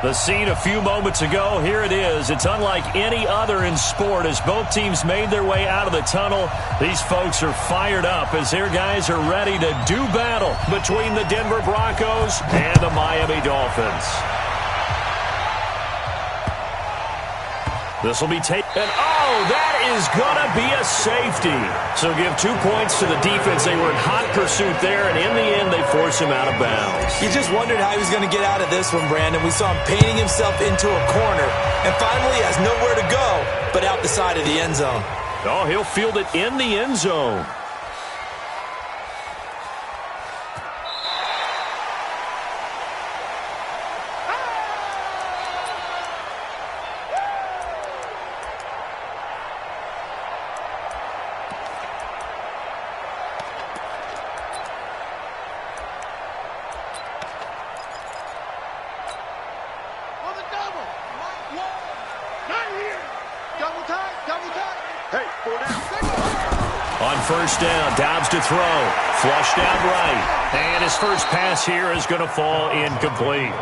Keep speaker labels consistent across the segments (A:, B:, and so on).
A: The scene a few moments ago, here it is. It's unlike any other in sport as both teams made their way out of the tunnel. These folks are fired up as their guys are ready to do battle between the Denver Broncos and the Miami Dolphins. This will be taken. Oh, that is going to be a safety. So give 2 points to the defense. They were in hot pursuit there, and in the end, they force him out of bounds.
B: You just wondered how he was going to get out of this one, Brandon. We saw him painting himself into a corner, and finally has nowhere to go but out the side of the end zone.
A: Oh, he'll field it in the end zone. On first down, Dobbs to throw. Flushed out right. And his first pass here is going to fall incomplete.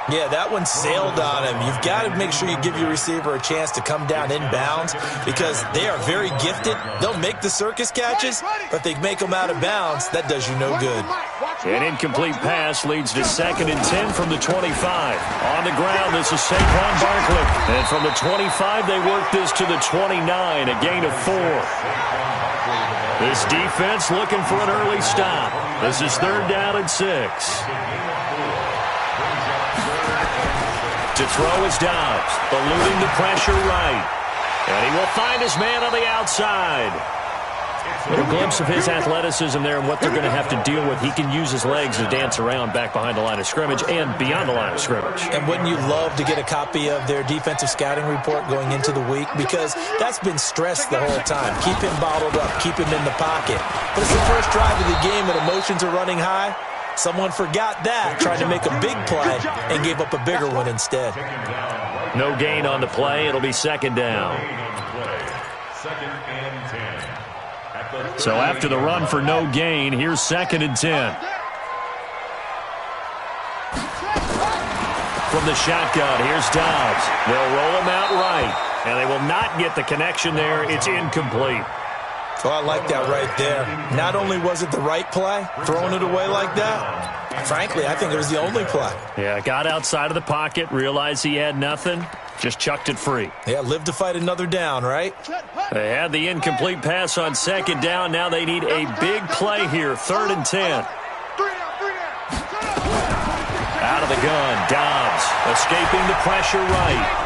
B: Yeah, that one sailed on him. You've got to make sure you give your receiver a chance to come down inbounds because they are very gifted. They'll make the circus catches, but if they make them out of bounds, that does you no good.
A: An incomplete pass leads to 2nd and 10 from the 25. On the ground, this is Saquon Barkley. And from the 25, they work this to the 29, a gain of 4. This defense looking for an early stop. This is 3rd down and 6. To throw is Dobbs, eluding the pressure right. And he will find his man on the outside. A glimpse of his athleticism there and what they're going to have to deal with. He can use his legs to dance around back behind the line of scrimmage and beyond the line of scrimmage.
B: And wouldn't you love to get a copy of their defensive scouting report going into the week? Because that's been stressed the whole time. Keep him bottled up. Keep him in the pocket. But it's the first drive of the game and emotions are running high. Someone forgot that, tried to make a big play, and gave up a bigger one instead.
A: No gain on the play. It'll be 2nd down. So after the run for no gain, here's 2nd and 10. From the shotgun, here's Dobbs. They'll roll him out right, and they will not get the connection there. It's incomplete.
B: Oh, I like that right there. Not only was it the right play, throwing it away like that, frankly, I think it was the only play.
A: Yeah, got outside of the pocket, realized he had nothing, just chucked it free.
B: Yeah, live to fight another down, right?
A: They had the incomplete pass on 2nd down. Now they need a big play here, 3rd and 10. Out of the gun, Dobbs escaping the pressure right.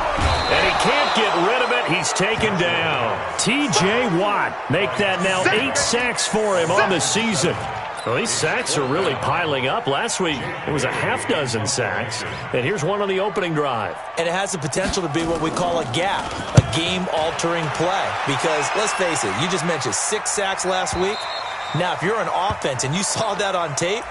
A: And he can't get rid of it. He's taken down. T.J. Watt make that now 8 sacks for him on the season. Well, these sacks are really piling up. Last week, it was a half-dozen sacks. And here's one on the opening drive.
B: And it has the potential to be what we call a gap, a game-altering play. Because, let's face it, you just mentioned 6 sacks last week. Now, if you're an offense and you saw that on tape,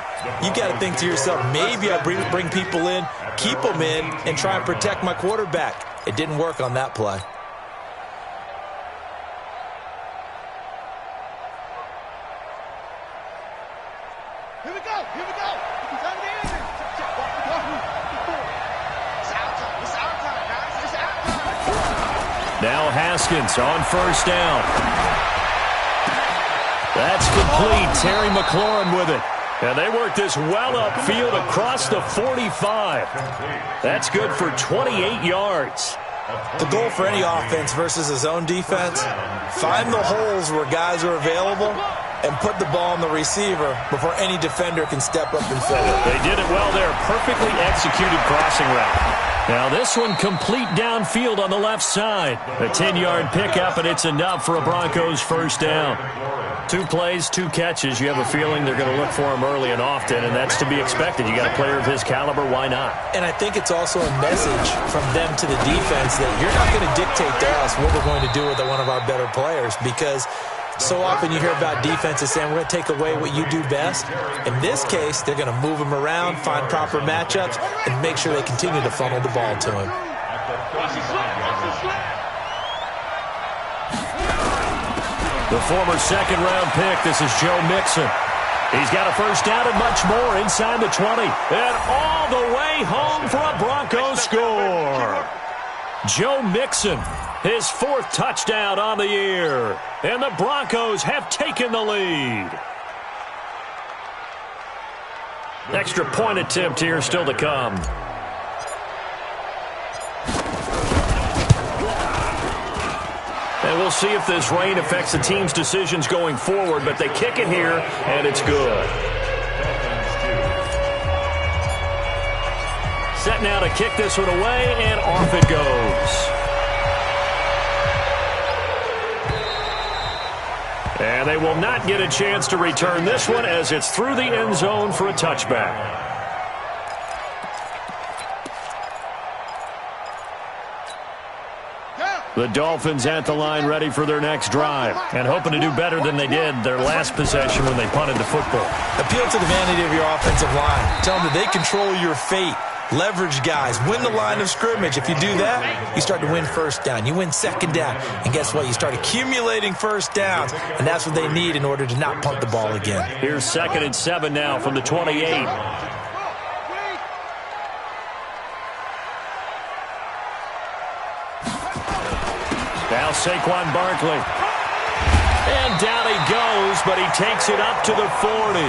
B: you got to think to yourself, maybe I bring people in, keep them in, and try and protect my quarterback. It didn't work on that play.
C: Here we go. Here we go. It's on the end. It's our time, guys. It's our time.
A: Now Haskins on first down. That's complete. Terry McLaurin with it. And they work this well upfield across the 45. That's good for 28 yards.
B: The goal for any offense versus a zone defense, find the holes where guys are available and put the ball on the receiver before any defender can step up and fill it.
A: They did it well there. Perfectly executed crossing route. Now this one complete downfield on the left side. A 10-yard pickup, and it's enough for a Broncos first down. 2 plays, 2 catches. You have a feeling they're going to look for him early and often, and that's to be expected. You got a player of his caliber, why not?
B: And I think it's also a message from them to the defense that you're not going to dictate to us what we're going to do with one of our better players, because so often you hear about defenses saying we're going to take away what you do best. In this case, they're going to move him around, find proper matchups, and make sure they continue to funnel the ball to him.
A: The former second-round pick, this is Joe Mixon. He's got a first down and much more inside the 20. And all the way home for a Broncos score. Joe Mixon, his 4th touchdown on the year. And the Broncos have taken the lead. Extra point attempt here still to come. And we'll see if this rain affects the team's decisions going forward, but they kick it here, and it's good. Set now to kick this one away, and off it goes. And they will not get a chance to return this one as it's through the end zone for a touchback. The Dolphins at the line ready for their next drive and hoping to do better than they did their last possession when they punted the football.
B: Appeal to the vanity of your offensive line. Tell them that they control your fate. Leverage guys. Win the line of scrimmage. If you do that, you start to win first down. You win second down. And guess what? You start accumulating first downs. And that's what they need in order to not punt the ball again.
A: Here's 2nd and 7 now from the 28. Now Saquon Barkley. And down he goes, but he takes it up to the 40.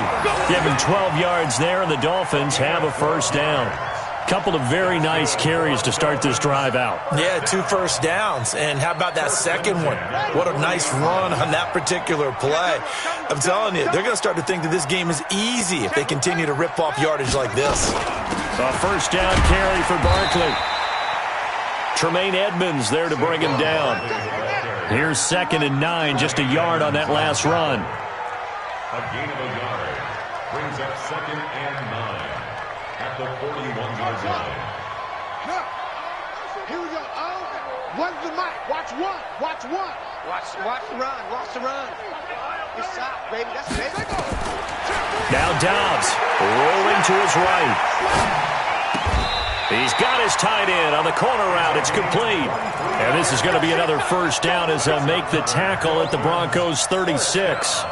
A: Give him 12 yards there, and the Dolphins have a first down. Couple of very nice carries to start this drive out.
B: Yeah, 2 first downs. And how about that second one? What a nice run on that particular play. I'm telling you, they're going to start to think that this game is easy if they continue to rip off yardage like this.
A: A first down carry for Barkley. Tremaine Edmonds there to bring him down. Here's 2nd and 9, just a yard on that last run.
D: A gain of a yard brings up 2nd and 9 at the 41-yard line.
C: Here we go. Oh, one's the mic. Watch one. Watch one. Watch the run. Watch the run. Good shot, baby. That's it.
A: Now Dobbs rolling to his right. He's got his tight end on the corner route. It's complete. And this is going to be another first down as they'll make the tackle at the Broncos' 36.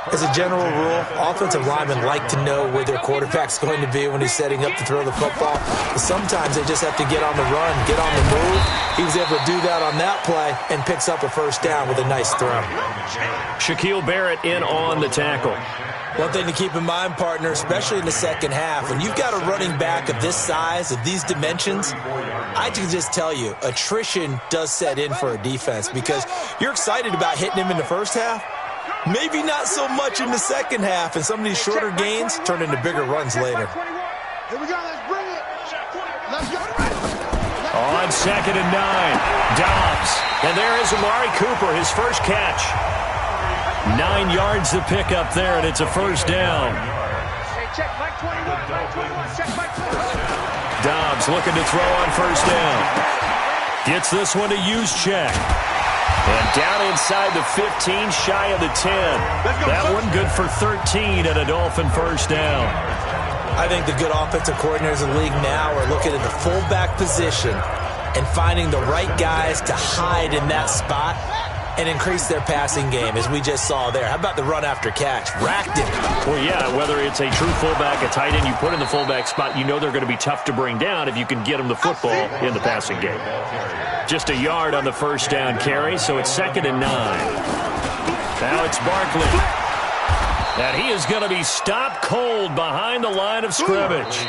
B: As a general rule, offensive linemen like to know where their quarterback's going to be when he's setting up to throw the football. But sometimes they just have to get on the run, get on the move. He was able to do that on that play and picks up a first down with a nice throw.
A: Shaquille Barrett in on the tackle.
B: One thing to keep in mind, partner, especially in the second half, when you've got a running back of this size, of these dimensions, I can just tell you, attrition does set in for a defense because you're excited about hitting him in the first half. Maybe not so much in the second half, and some of these shorter gains turn into bigger runs later.
C: Here we go. Let's bring it. Let's go.
A: On 2nd and 9, Dobbs. And there is Amari Cooper, his first catch. 9 yards to pick up there, and it's a first down.
C: Hey, check Mike 21. Mike 21. Check Mike 21.
A: Dobbs looking to throw on first down. Gets this one to Juszczyk. And down inside the 15, shy of the 10. That one good for 13 and a Dolphin first down.
B: I think the good offensive coordinators in the league now are looking at the fullback position and finding the right guys to hide in that spot and increase their passing game, as we just saw there. How about the run after catch? Racked it.
A: Well, yeah, whether it's a true fullback, a tight end you put in the fullback spot, you know they're going to be tough to bring down if you can get them the football in the passing game. Just a yard on the first down carry, so it's 2nd and 9. Now it's Barkley. And he is going to be stopped cold behind the line of scrimmage.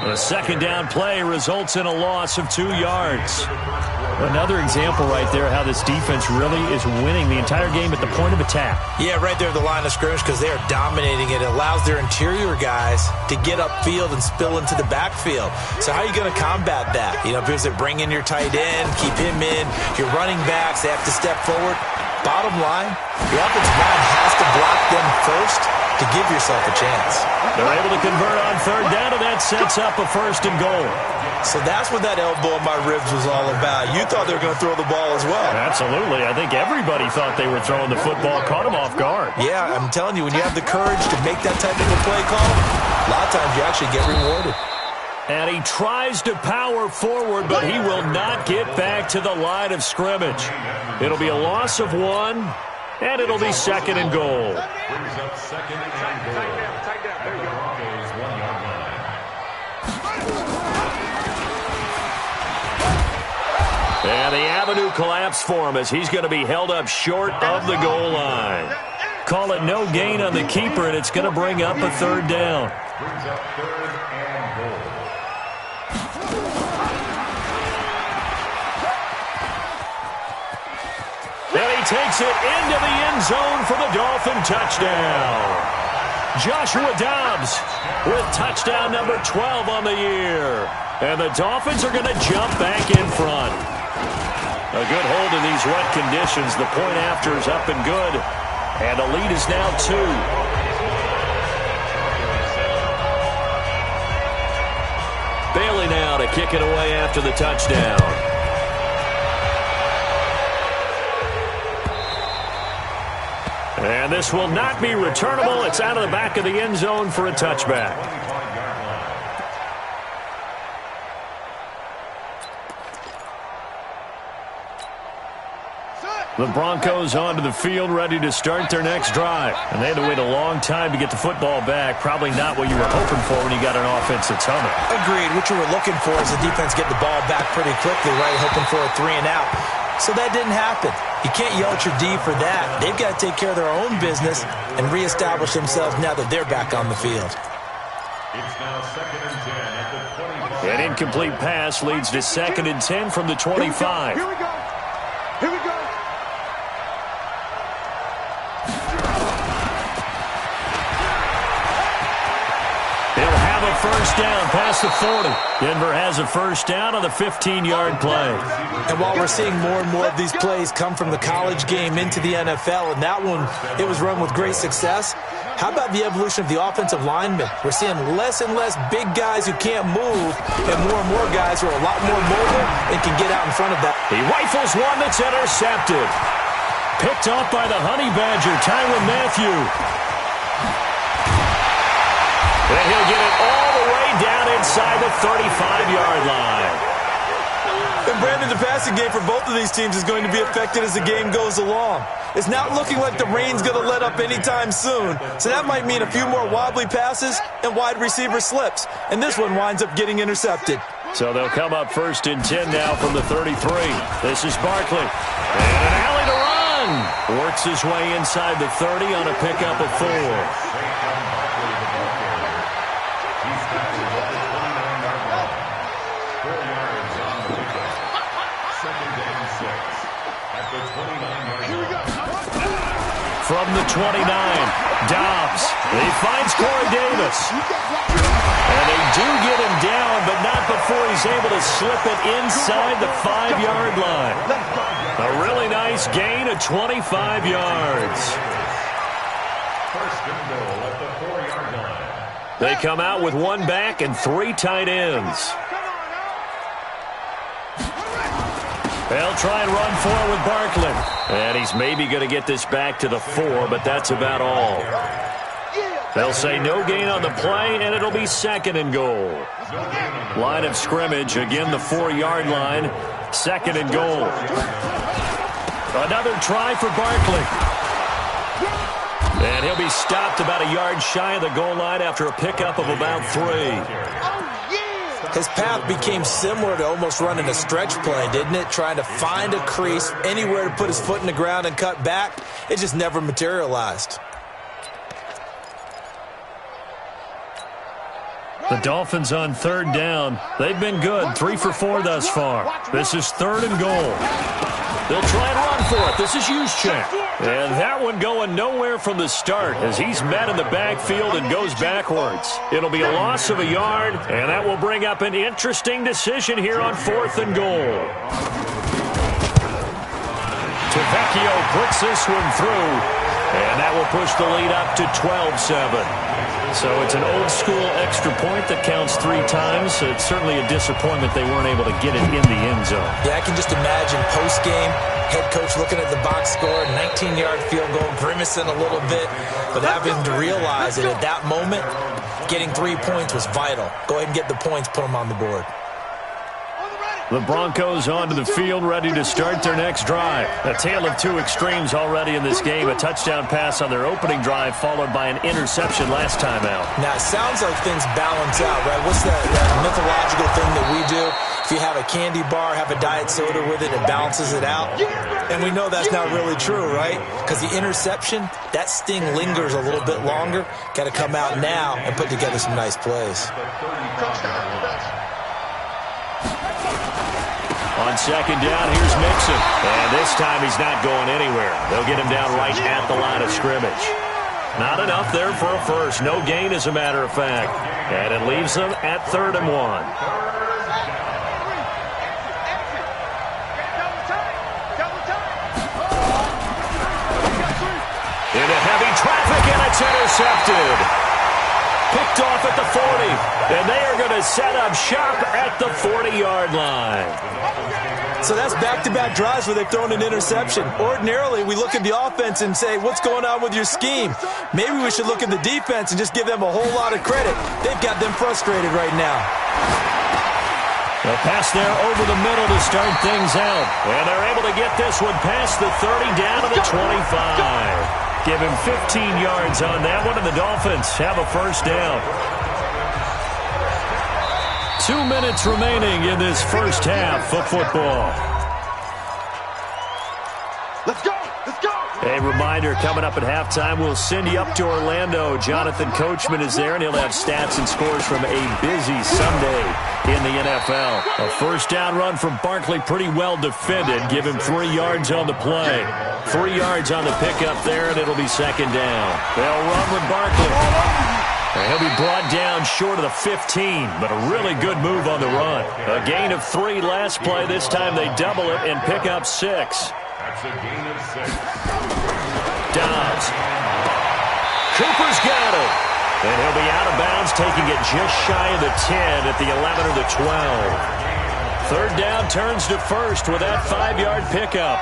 A: The second down play results in a loss of 2 yards. Another example right there how this defense really is winning the entire game at the point of attack.
B: Yeah, right there at the line of scrimmage because they are dominating it. It allows their interior guys to get upfield and spill into the backfield. So how are you going to combat that? You know, because they bring in your tight end, keep him in. Your running backs, they have to step forward. Bottom line, the offensive line has to block them first to give yourself a chance.
A: They're able to convert on third down, and that sets up a 1st and goal.
B: So that's what that elbow in my ribs was all about. You thought they were going to throw the ball as well.
A: Absolutely. I think everybody thought they were throwing the football, caught them off guard.
B: Yeah, I'm telling you, when you have the courage to make that type of a play call, a lot of times you actually get rewarded.
A: And he tries to power forward, but he will not get back to the line of scrimmage. It'll be a loss of 1 And it'll be second and goal.
D: Brings up second and goal. At the Broncos' 1-yard line.
A: And the avenue collapsed for him as he's going to be held up short of the goal line. Call it no gain on the keeper, and it's going to bring up a third down.
D: Brings up third and goal.
A: And he takes it into the end zone for the Dolphin touchdown. Joshua Dobbs with touchdown number 12 on the year. And the Dolphins are going to jump back in front. A good hold in these wet conditions. The point after is up and good. And the lead is now 2. Bailey now to kick it away after the touchdown. And this will not be returnable. It's out of the back of the end zone for a touchback. The Broncos onto the field, ready to start their next drive. And they had to wait a long time to get the football back. Probably not what you were hoping for when you got an offense that's humming.
B: Agreed. What you were looking for is the defense get the ball back pretty quickly, right? Hoping for a 3 and out. So that didn't happen. You can't yell at your D for that. They've got to take care of their own business and reestablish themselves now that they're back on the field.
D: It's now second and 10 at the 25.
A: An incomplete pass leads to second and 10 from the 25.
C: Here we go. Here we go.
A: He'll have a first down past the 40. Denver has a first down on the 15-yard play.
B: And while we're seeing more and more of these plays come from the college game into the NFL, and that one, it was run with great success, how about the evolution of the offensive linemen? We're seeing less and less big guys who can't move and more guys who are a lot more mobile and can get out in front of that.
A: He rifles one that's intercepted. Picked off by the Honey Badger, Tyrann Mathieu. And he'll get it all the way down inside the 35-yard line.
B: And Brandon, the passing game for both of these teams is going to be affected as the game goes along. It's not looking like the rain's going to let up anytime soon, so that might mean a few more wobbly passes and wide receiver slips. And this one winds up getting intercepted.
A: So they'll come up first and 10 now from the 33. This is Barkley. And an alley to run. Works his way inside the 30 on a pickup of 4. From the 29, Dobbs. He finds Corey Davis. And they do get him down, but not before he's able to slip it inside the 5-yard line. A really nice gain of 25 yards.
D: First and goal at the 4-yard line.
A: They come out with 1 back and 3 tight ends. They'll try and run forward with Barkley. And he's maybe going to get this back to the 4, but that's about all. They'll say no gain on the play, and it'll be second and goal. Line of scrimmage, again the 4-yard line. Second and goal. Another try for Barkley. And he'll be stopped about a yard shy of the goal line after a pickup of about 3.
B: His path became similar to almost running a stretch play, didn't it? Trying to find a crease, anywhere to put his foot in the ground and cut back. It just never materialized.
A: The Dolphins on third down. They've been good, 3 for 4 thus far. This is third and goal. They'll try and run for it. This is Juszczyk. And that one going nowhere from the start as he's met in the backfield and goes backwards. It'll be a loss of a yard, and that will bring up an interesting decision here on 4th and goal. Tavecchio puts this one through, and that will push the lead up to 12-7. So it's an old-school extra point that counts 3 times. So it's certainly a disappointment they weren't able to get it in the end zone.
B: Yeah, I can just imagine post-game, head coach looking at the box score, 19-yard field goal, grimacing a little bit, but having to realize that at that moment, getting 3 points was vital. Go ahead and get the points, put them on the board.
A: The Broncos onto the field, ready to start their next drive. A tale of two extremes already in this game. A touchdown pass on their opening drive, followed by an interception last time out.
B: Now, it sounds like things balance out, right? What's that mythological thing that we do? If you have a candy bar, have a diet soda with it, it balances it out. And we know that's not really true, right? Because the interception, that sting lingers a little bit longer. Got to come out now and put together some nice plays.
A: On second down, here's Mixon. And this time he's not going anywhere. They'll get him down right at the line of scrimmage. Not enough there for a first. No gain, as a matter of fact. And it leaves them at 3rd and 1. Into heavy traffic, and it's intercepted. Picked off at the 40, and they are going to set up shop at the 40-yard line.
B: So that's back-to-back drives where they've thrown an interception. Ordinarily, we look at the offense and say, what's going on with your scheme? Maybe we should look at the defense and just give them a whole lot of credit. They've got them frustrated right now.
A: A pass there over the middle to start things out. And they're able to get this one past the 30 down to the 25. Give him 15 yards on that one, and the Dolphins have a first down. 2 minutes remaining in this first half of football.
C: Let's go! Let's go!
A: A reminder, coming up at halftime, we'll send you up to Orlando. Jonathan Coachman is there, and he'll have stats and scores from a busy Sunday in the NFL. A first down run from Barkley, pretty well defended. Give him 3 yards on the play. 3 yards on the pickup there, and it'll be second down. They'll run with Barkley. And he'll be brought down short of the 15, but a really good move on the run. A gain of 3 last play. This time they double it and pick up 6.
D: That's a gain of 6.
A: Dobbs. Cooper's got it. And he'll be out of bounds, taking it just shy of the 10 at the 11 or the 12. Third down turns to first with that 5-yard pickup.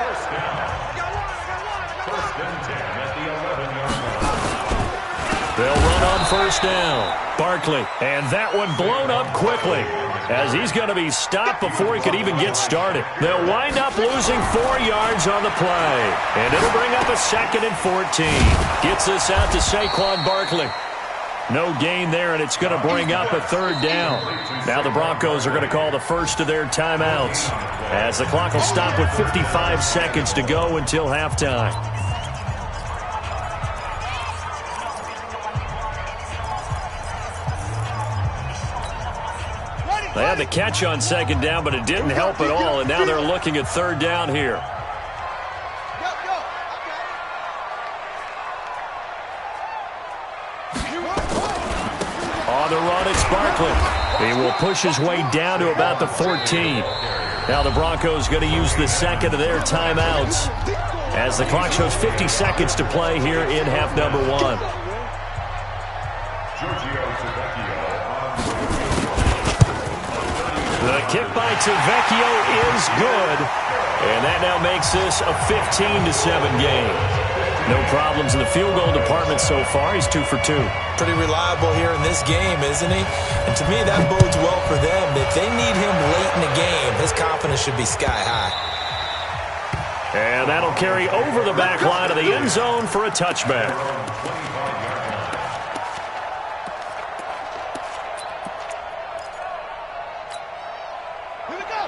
D: First and 10 at the 11-yard line.
A: They'll run on first down. Barkley, and that one blown up quickly, as he's going to be stopped before he could even get started. They'll wind up losing 4 yards on the play, and it'll bring up a 2nd and 14. Gets this out to Saquon Barkley. No gain there, and it's going to bring up a 3rd down. Now the Broncos are going to call the first of their timeouts, as the clock will stop with 55 seconds to go until halftime. They had the catch on second down, but it didn't help at all, and now they're looking at 3rd down here. On the run, it's Barkley. He will push his way down to about the 14. Now the Broncos going to use the 2nd of their timeouts, as the clock shows 50 seconds to play here in half number 1. The kick by Tavecchio is good, and that now makes this a 15-7 game. No problems in the field goal department so far. He's 2 for 2.
B: Pretty reliable here in this game, isn't he? And to me, that bodes well for them. If they need him late in the game, his confidence should be sky high.
A: And that'll carry over the back line of the end zone for a touchback.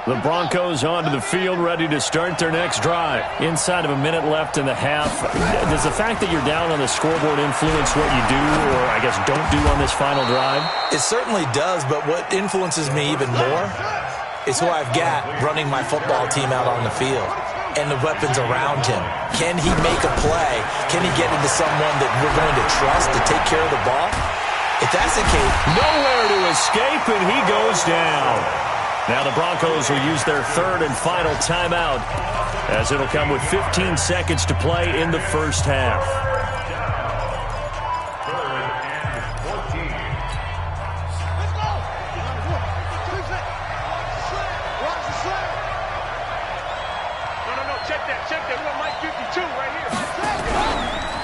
A: The Broncos onto the field, ready to start their next drive. Inside of a minute left in the half. Does the fact that you're down on the scoreboard influence what you do, or I guess don't do on this final drive?
B: It certainly does, but what influences me even more is who I've got running my football team out on the field and the weapons around him. Can he make a play? Can he get into someone that we're going to trust to take care of the ball? If that's the case,
A: nowhere to escape, and he goes down. Now the Broncos will use their 3rd and final timeout, as it'll come with 15 seconds to play in the first half.
D: 3rd and 14.
C: No, check that. We got Mike 52 right here.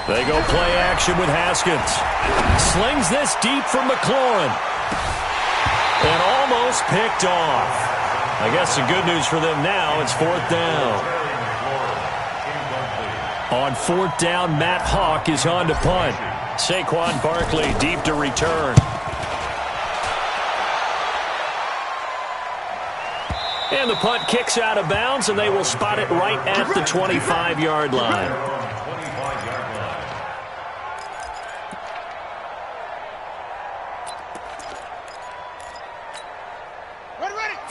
A: They go play action with Haskins. Slings this deep from McLaurin. And almost picked off. I guess the good news for them now, it's 4th down. On 4th down, Matt Hawk is on to punt. Saquon Barkley deep to return. And the punt kicks out of bounds, and they will spot it right at the 25-yard line.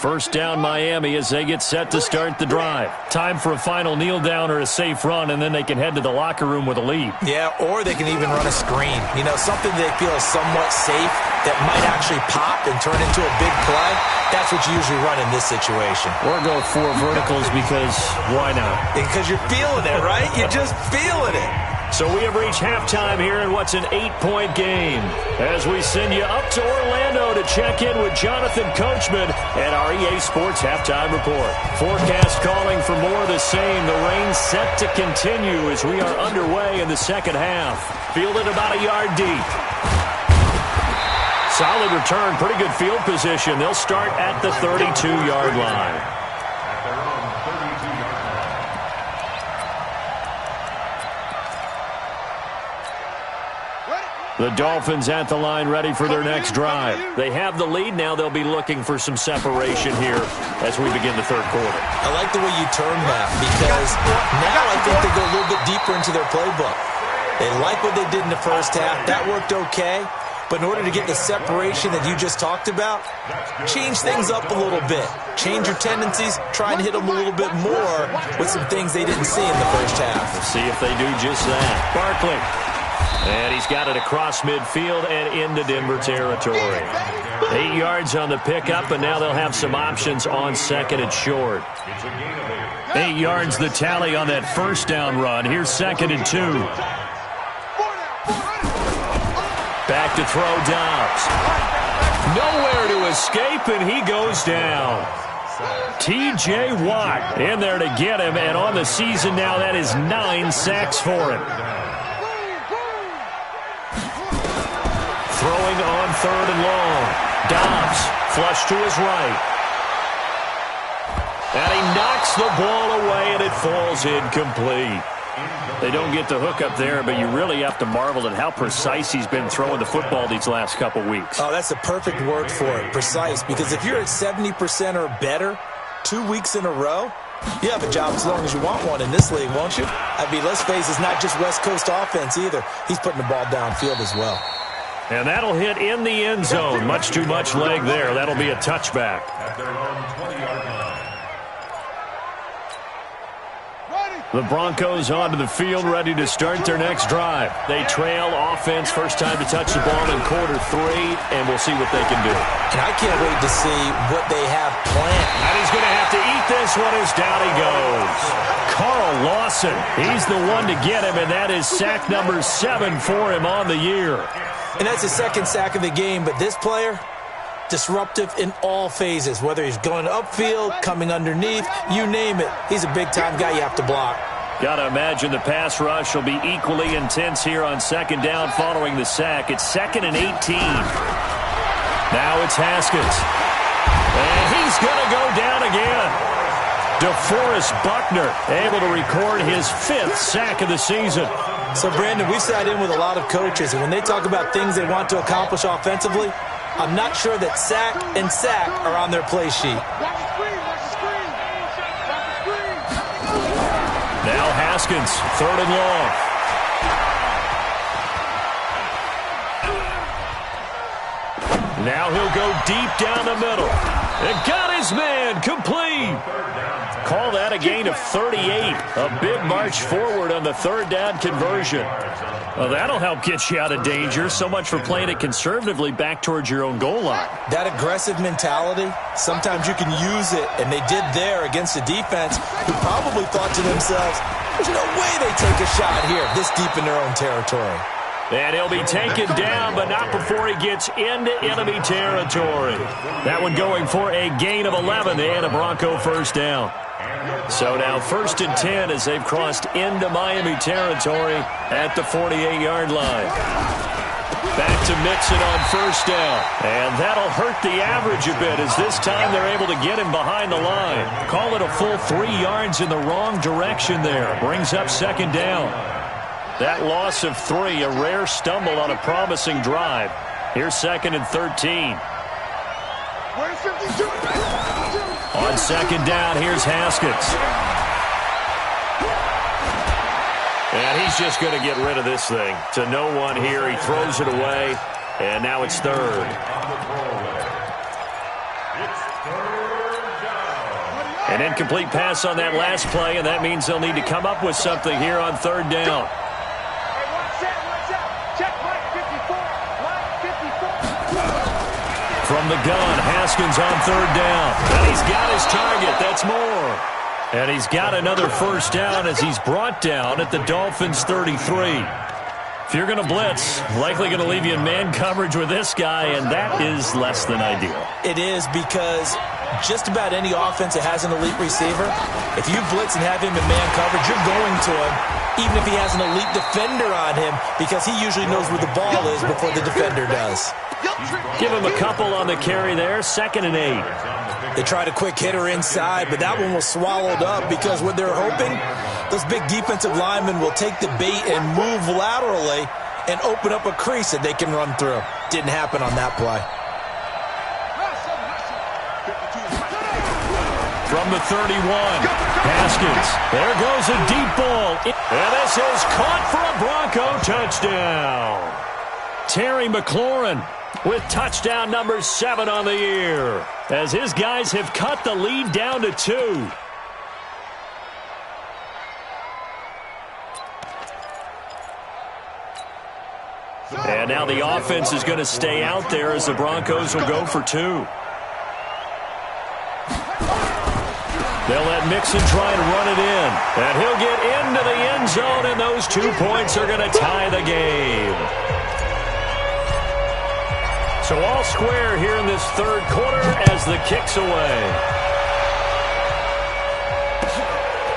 A: First down, Miami, as they get set to start the drive. Time for a final kneel down or a safe run, and then they can head to the locker room with a lead.
B: Yeah, or they can even run a screen. You know, something they feel is somewhat safe that might actually pop and turn into a big play. That's what you usually run in this situation.
A: Or go 4 verticals because why not?
B: Because you're feeling it, right? You're just feeling it.
A: So we have reached halftime here in what's an 8-point game. As we send you up to Orlando to check in with Jonathan Coachman at our EA Sports Halftime Report. Forecast calling for more of the same. The rain set to continue as we are underway in the second half. Fielded about a yard deep. Solid return, pretty good field position. They'll start at the 32-yard line. The Dolphins at the line ready for their next drive. They have the lead now. They'll be looking for some separation here as we begin the third quarter.
B: I like the way you term that because now I think they go a little bit deeper into their playbook. They like what they did in the first half. That worked okay. But in order to get the separation that you just talked about, change things up a little bit. Change your tendencies. Try and hit them a little bit more with some things they didn't see in the first half.
A: We'll see if they do just that. Barkley. And he's got it across midfield and into Denver territory. 8 yards on the pickup, and now they'll have some options on second and short. 8 yards the tally on that first down run. Here's 2nd and 2. Back to throw Dobbs. Nowhere to escape, and he goes down. T.J. Watt in there to get him, and on the season now, that is 9 sacks for him. Throwing on 3rd and long. Dobbs flush to his right. And he knocks the ball away, and it falls incomplete. They don't get the hook up there, but you really have to marvel at how precise he's been throwing the football these last couple weeks.
B: Oh, that's the perfect word for it, precise, because if you're at 70% or better 2 weeks in a row, you have a job as long as you want one in this league, won't you? I mean, let's face it, it's not just West Coast offense either. He's putting the ball downfield as well.
A: And that'll hit in the end zone. Much too much leg there. That'll be a touchback.
D: At their own 20-yard line.
A: The Broncos onto the field, ready to start their next drive. They trail offense, first time to touch the ball in quarter 3, and we'll see what they can do.
B: And I can't wait to see what they have planned.
A: And he's going to have to eat this one as down he goes. Carl Lawson, he's the one to get him, and that is sack number 7 for him on the year.
B: And that's his 2nd sack of the game, but this player, disruptive in all phases, whether he's going upfield, coming underneath, you name it. He's a big-time guy you have to block.
A: Got to imagine the pass rush will be equally intense here on 2nd down following the sack. It's 2nd and 18. Now it's Haskins. And he's going to go down again. DeForest Buckner able to record his 5th sack of the season.
B: So, Brandon, we sat in with a lot of coaches, and when they talk about things they want to accomplish offensively, I'm not sure that sack and sack are on their play sheet.
A: Now Haskins, 3rd and long. Now he'll go deep down the middle. And got his man complete. Call that a gain of 38. A big march forward on the 3rd down conversion. Well, that'll help get you out of danger. So much for playing it conservatively back towards your own goal line.
B: That aggressive mentality, sometimes you can use it, and they did there against a defense who probably thought to themselves, there's no way they take a shot here this deep in their own territory.
A: And he'll be taken down, but not before he gets into enemy territory. That one going for a gain of 11 and a Bronco first down. So now 1st and 10 as they've crossed into Miami territory at the 48-yard line. Back to Mixon on first down. And that'll hurt the average a bit as this time they're able to get him behind the line. Call it a full 3 yards in the wrong direction there. Brings up second down. That loss of 3, a rare stumble on a promising drive. Here's second and 13. On second down, here's Haskins. And he's just going to get rid of this thing. To no one here. He throws it away. And now it's third. An incomplete pass on that last play, and that means they'll need to come up with something here on third down. From the gun, Haskins on third down. And he's got his target. That's more. And he's got another first down as he's brought down at the Dolphins' 33. If you're going to blitz, likely going to leave you in man coverage with this guy, and that is less than ideal.
B: It is, because just about any offense that has an elite receiver, if you blitz and have him in man coverage, you're going to him, even if he has an elite defender on him, because he usually knows where the ball is before the defender does.
A: Give him a couple on the carry there, 2nd and 8.
B: They tried a quick hitter inside, but that one was swallowed up because what they're hoping, those big defensive linemen will take the bait and move laterally and open up a crease that they can run through. Didn't happen on that play.
A: From the 31, Haskins. There goes a deep ball. And this is caught for a Bronco touchdown. Terry McLaurin with touchdown number 7 on the year, as his guys have cut the lead down to 2. And now the offense is going to stay out there as the Broncos will go for 2. They'll let Mixon try and run it in. And he'll get into the end zone, and those 2 points are going to tie the game. So all square here in this third quarter as the kick's away.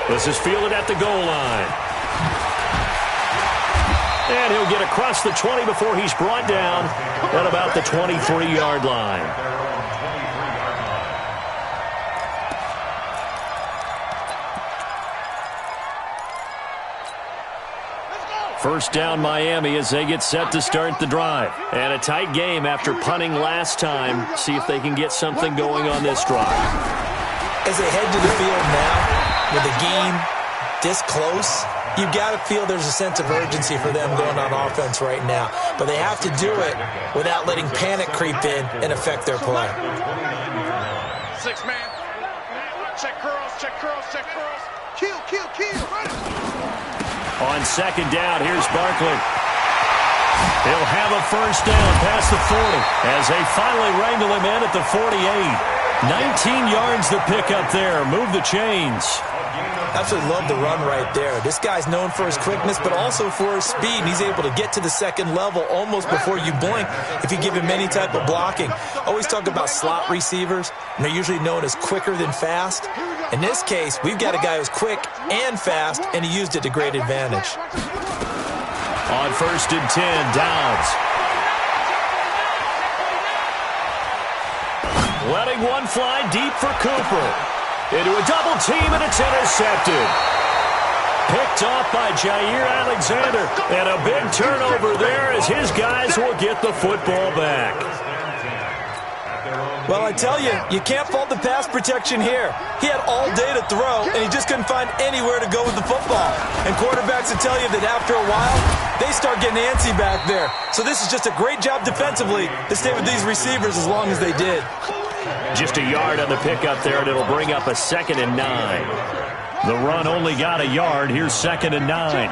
A: This is fielded at the goal line. And he'll get across the 20 before he's brought down at about the 23-yard line. First down Miami as they get set to start the drive. And a tight game after punting last time. See if they can get something going on this drive.
B: As they head to the field now, with the game this close, you've got to feel there's a sense of urgency for them going on offense right now. But they have to do it without letting panic creep in and affect their play.
C: 6 man. Check curls, check curls, check curls. Kill, kill, kill. Run it.
A: On second down, here's Barkley. He'll have a first down past the 40 as they finally wrangle him in at the 48. 19 yards to pick up there. Move the chains.
B: Absolutely love the run right there. This guy's known for his quickness, but also for his speed. And he's able to get to the second level almost before you blink if you give him any type of blocking. Always talk about slot receivers, and they're usually known as quicker than fast. In this case, we've got a guy who's quick and fast, and he used it to great advantage.
A: On first and 10, Downs. Letting one fly deep for Cooper. Into a double team, and it's intercepted. Picked off by Jair Alexander. And a big turnover there as his guys will get the football back.
B: Well, I tell you, you can't fault the pass protection here. He had all day to throw, and he just couldn't find anywhere to go with the football. And quarterbacks will tell you that after a while, they start getting antsy back there. So this is just a great job defensively to stay with these receivers as long as they did.
A: Just a yard on the pickup there, and it'll bring up a 2nd and 9. The run only got a yard. Here's 2nd and 9.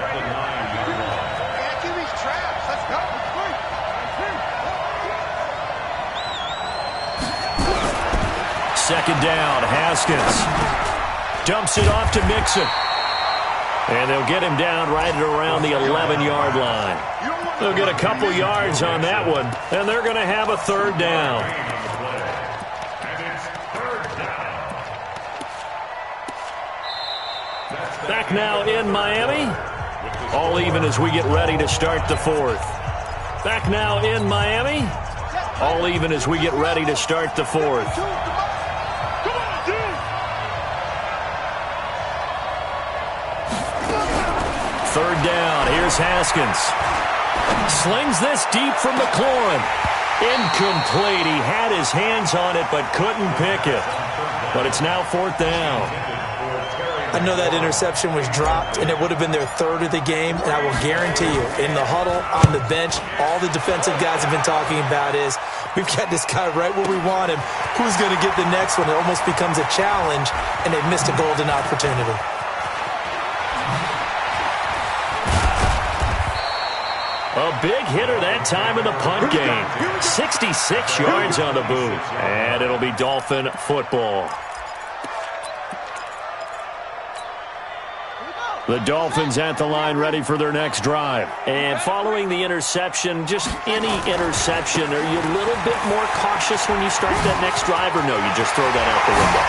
A: Second down, Haskins. Dumps it off to Mixon. And they'll get him down right at around the 11-yard line. They'll get a couple yards on that one, and they're going to have a third down. Back now in Miami. All even as we get ready to start the fourth. Back now in Miami. All even as we get ready to start the fourth. Third down. Here's Haskins. Slings this deep from McLaurin. Incomplete. He had his hands on it but couldn't pick it. But it's now fourth down.
B: I know that interception was dropped, and it would have been their third of the game, and I will guarantee you, in the huddle, on the bench, all the defensive guys have been talking about is, we've got this guy right where we want him. Who's going to get the next one? It almost becomes a challenge, and they've missed a golden opportunity.
A: A big hitter that time in the punt game. 66 yards on the boot. And it'll be Dolphin football. The Dolphins at the line ready for their next drive. And following the interception, just any interception, are you a little bit more cautious when you start that next drive, or no, you just throw that out the window?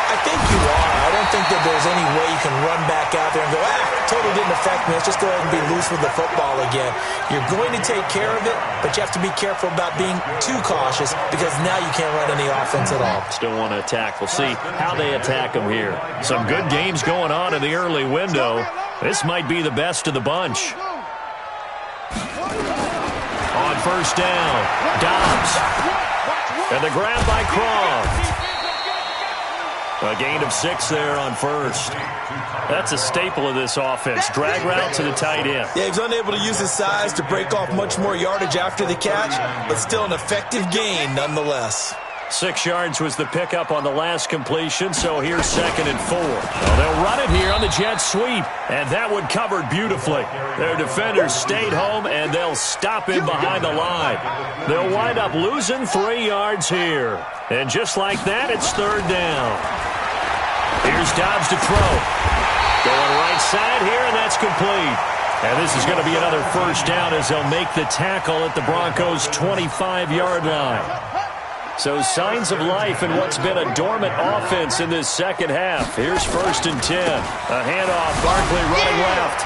B: I think you are. I don't think that there's any way you can run back out there and go, totally didn't affect me. Let's just go ahead and be loose with the football again. You're going to take care of it, but you have to be careful about being too cautious because now you can't run any offense at all.
A: Still want to attack. We'll see how they attack them here. Some good games going on in the early window. This might be the best of the bunch. On first down, Dobbs. And the grab by Croft. A gain of 6 there on first. That's a staple of this offense. Drag route to the tight end.
B: Yeah, he's unable to use his size to break off much more yardage after the catch, but still an effective gain nonetheless.
A: 6 yards was the pickup on the last completion, so here's 2nd and 4. Well, they'll run it here on the jet sweep, and that one covered beautifully. Their defenders stayed home, and they'll stop him behind the line. They'll wind up losing 3 yards here. And just like that, it's third down. Here's Dobbs to throw. Going right side here, and that's complete. And this is going to be another first down as they'll make the tackle at the Broncos' 25-yard line. So signs of life in what's been a dormant offense in this second half. Here's 1st and 10. A handoff, Barkley running left.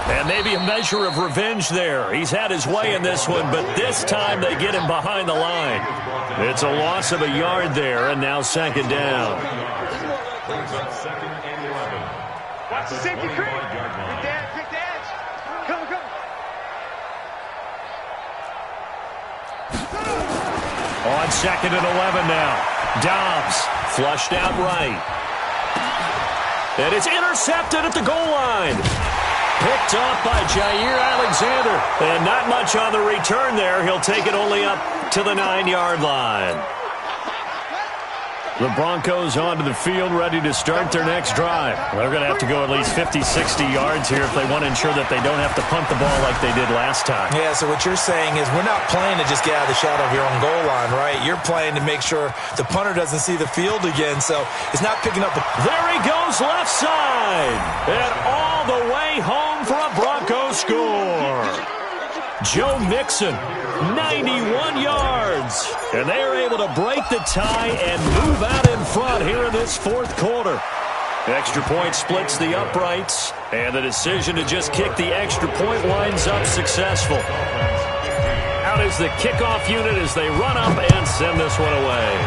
A: And maybe a measure of revenge there. He's had his way in this one, but this time they get him behind the line. It's a loss of a yard there, and now 2nd down.
C: Watch the safety creep. Pick the edge. Come.
A: On 2nd and 11 now. Dobbs flushed out right. And it's intercepted at the goal line. Picked off by Jair Alexander. And not much on the return there. He'll take it only up to the 9-yard line. The Broncos onto the field, ready to start their next drive. They're going to have to go at least 50, 60 yards here if they want to ensure that they don't have to punt the ball like they did last time.
B: Yeah, so what you're saying is we're not playing to just get out of the shadow of your own goal line, right? You're playing to make sure the punter doesn't see the field again, so it's not picking up.
A: There he goes, left side. And all the way home for a Broncos score. Joe Mixon, 91 yards. And they are able to break the tie and move out in front here in this fourth quarter. Extra point splits the uprights, and the decision to just kick the extra point winds up successful. Out is the kickoff unit as they run up and send this one away.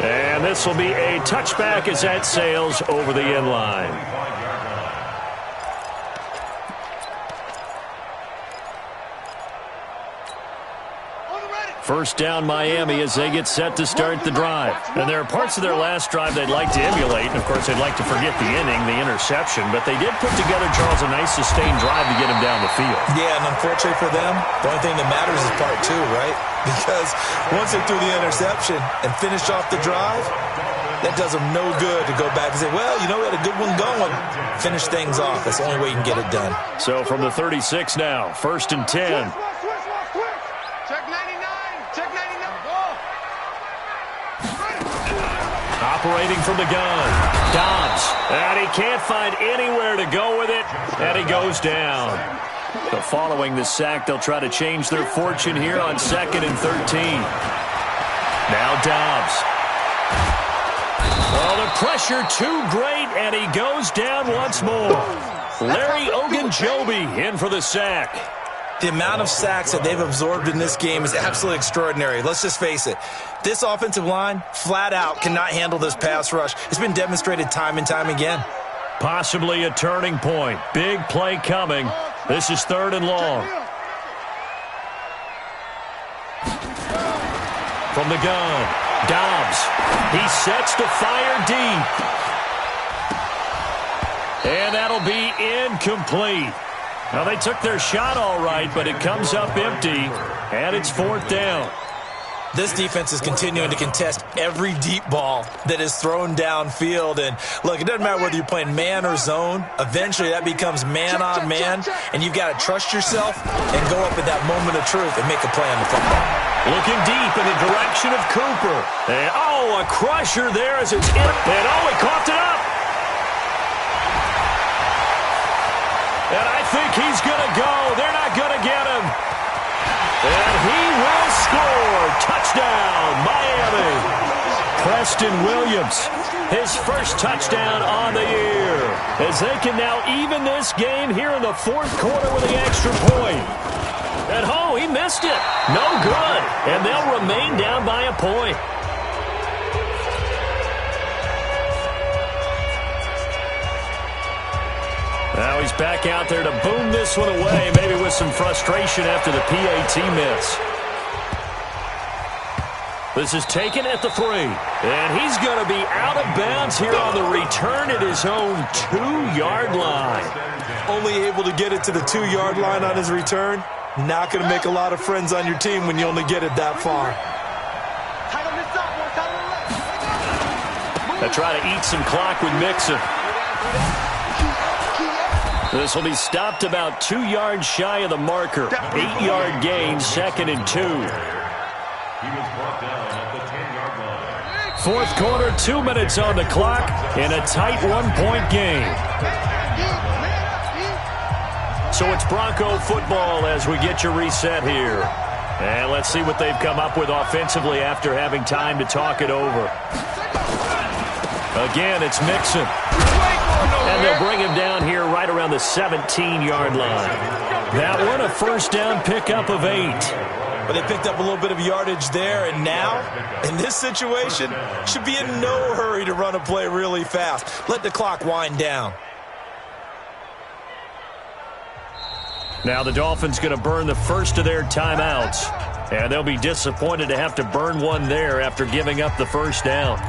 A: And this will be a touchback as that sails over the end line. First down Miami as they get set to start the drive. And there are parts of their last drive they'd like to emulate. And, of course, they'd like to forget the inning, the interception. But they did put together, Charles, a nice sustained drive to get him down the field.
B: Yeah, and unfortunately for them, the only thing that matters is part 2, right? Because once they threw the interception and finished off the drive, that does them no good to go back and say, well, you know, we had a good one going. Finish things off. That's the only way you can get it done. So
A: from the 36 now, 1st and 10. Operating from the gun, Dobbs, and he can't find anywhere to go with it, and he goes down. So following the sack, they'll try to change their fortune here on 2nd and 13. Now Dobbs. Oh, the pressure too great, and he goes down once more. Larry Ogunjobi in for the sack.
B: The amount of sacks that they've absorbed in this game is absolutely extraordinary. Let's just face it. This offensive line, flat out, cannot handle this pass rush. It's been demonstrated time and time again.
A: Possibly a turning point. Big play coming. This is 3rd and long. From the gun, Dobbs. He sets to fire deep. And that'll be incomplete. Now, they took their shot all right, but it comes up empty, and it's 4th down.
B: This defense is continuing to contest every deep ball that is thrown downfield. And, look, it doesn't matter whether you're playing man or zone. Eventually, that becomes man-on-man, and you've got to trust yourself and go up at that moment of truth and make a play on the football.
A: Looking deep in the direction of Cooper. And, oh, a crusher there as it's in. And, oh, he coughed it up. And I think he's going to go. They're not going to get him. And he will score. Touchdown, Miami. Preston Williams, his first touchdown on the year. As they can now even this game here in the 4th quarter with the extra point. And, oh, he missed it. No good. And they'll remain down by a point. Now he's back out there to boom this one away, maybe with some frustration after the PAT miss. This is taken at the 3. And he's going to be out of bounds here on the return at his own 2-yard line.
B: Only able to get it to the 2-yard line on his return. Not going to make a lot of friends on your team when you only get it that far.
A: They try to eat some clock with Mixon. This will be stopped about 2 yards shy of the marker. 8-yard gain, 2nd and 2.
D: He was brought down at the 10-yard line.
A: 4th quarter, 2 minutes on the clock, in a tight 1-point game. So it's Bronco football as we get your reset here. And let's see what they've come up with offensively after having time to talk it over. Again, it's Mixon. And they'll bring him down here right around the 17-yard line. That one a 1st down pickup of 8.
B: But they picked up a little bit of yardage there, and now, in this situation, should be in no hurry to run a play really fast. Let the clock wind down.
A: Now the Dolphins going to burn the first of their timeouts. And they'll be disappointed to have to burn one there after giving up the 1st down.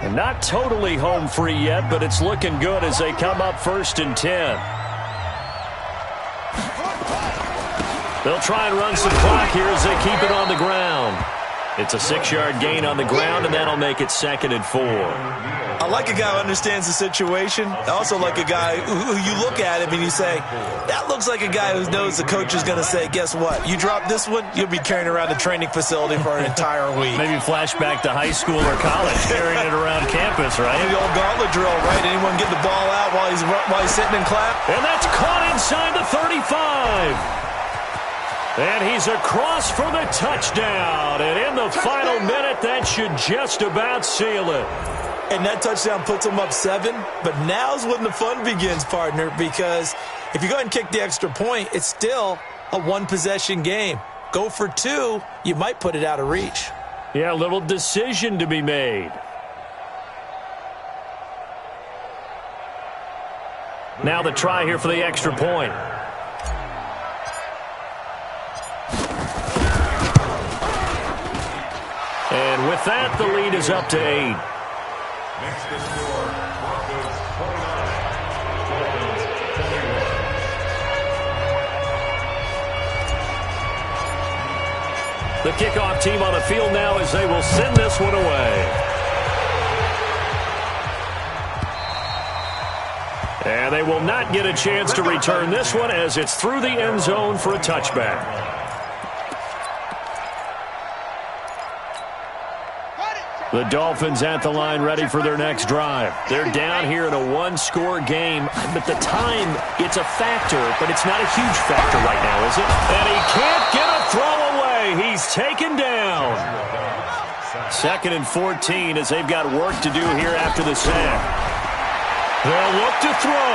A: And not totally home free yet, but it's looking good as they come up 1st and 10. They'll try and run some clock here as they keep it on the ground. It's a 6-yard gain on the ground, and that'll make it 2nd and 4.
B: I like a guy who understands the situation. I also like a guy who you look at him and you say, that looks like a guy who knows the coach is going to say, guess what? You drop this one, you'll be carrying around the training facility for an entire week.
A: Maybe flashback to high school or college, carrying it around campus, right?
B: Maybe the old gauntlet drill, right? Anyone get the ball out while he's sitting and clap?
A: And that's caught inside the 35. And he's across for the touchdown. And in the final minute, that should just about seal it.
B: And that touchdown puts them up 7. But now's when the fun begins, partner, because if you go ahead and kick the extra point, it's still a 1-possession game. Go for 2, you might put it out of reach.
A: Yeah, a little decision to be made. Now the try here for the extra point. And with that, the lead is up to 8.
D: Next to score, Broncos 29, Dolphins 21.
A: The kickoff team on the field now as they will send this one away. And they will not get a chance to return this one as it's through the end zone for a touchback. The Dolphins at the line ready for their next drive. They're down here in a one-score game. But the time, it's a factor, but it's not a huge factor right now, is it? And he can't get a throw away. He's taken down. 2nd and 14 as they've got work to do here after the sack. They'll look to throw.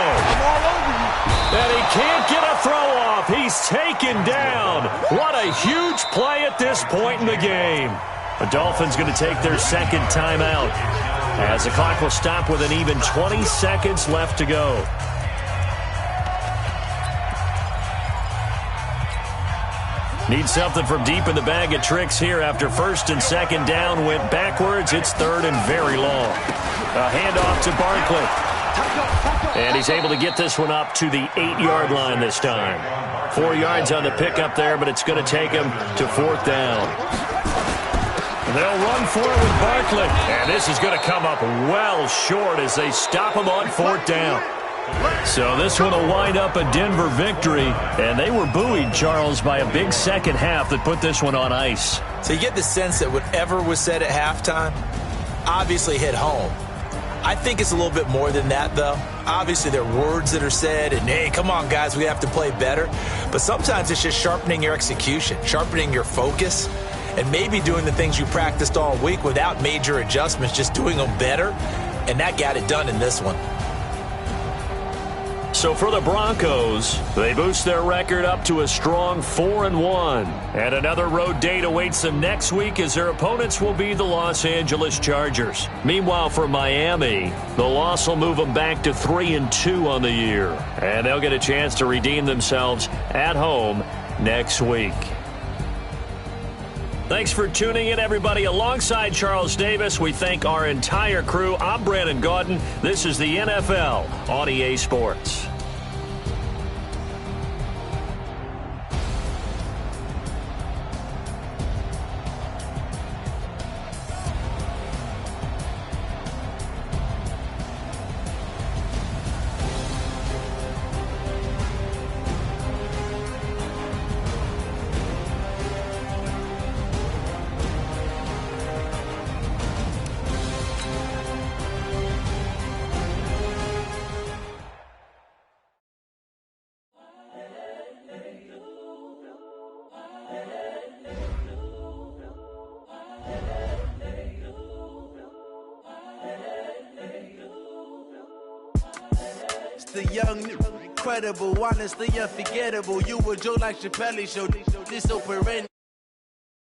A: And he can't get a throw off. He's taken down. What a huge play at this point in the game. The Dolphins going to take their second timeout as the clock will stop with an even 20 seconds left to go. Need something from deep in the bag of tricks here after 1st and 2nd down went backwards. It's 3rd and very long. A handoff to Barkley. And he's able to get this one up to the 8-yard line this time. 4 yards on the pickup there, but it's going to take him to 4th down. They'll run for it with Barkley. And this is going to come up well short as they stop him on 4th down. So this one will wind up a Denver victory. And they were buoyed, Charles, by a big second half that put this one on ice.
B: So you get the sense that whatever was said at halftime obviously hit home. I think it's a little bit more than that, though. Obviously, there are words that are said, and, hey, come on, guys, we have to play better. But sometimes it's just sharpening your execution, sharpening your focus, and maybe doing the things you practiced all week without major adjustments, just doing them better. And that got it done in this one.
A: So for the Broncos, they boost their record up to a strong 4-1. And another road date awaits them next week as their opponents will be the Los Angeles Chargers. Meanwhile, for Miami, the loss will move them back to 3-2 on the year. And they'll get a chance to redeem themselves at home next week. Thanks for tuning in, everybody. Alongside Charles Davis, we thank our entire crew. I'm Brandon Gaudin. This is the NFL on EA Sports.
E: The young, incredible, honestly unforgettable. You a joke like Chappelle Show. This so perennial.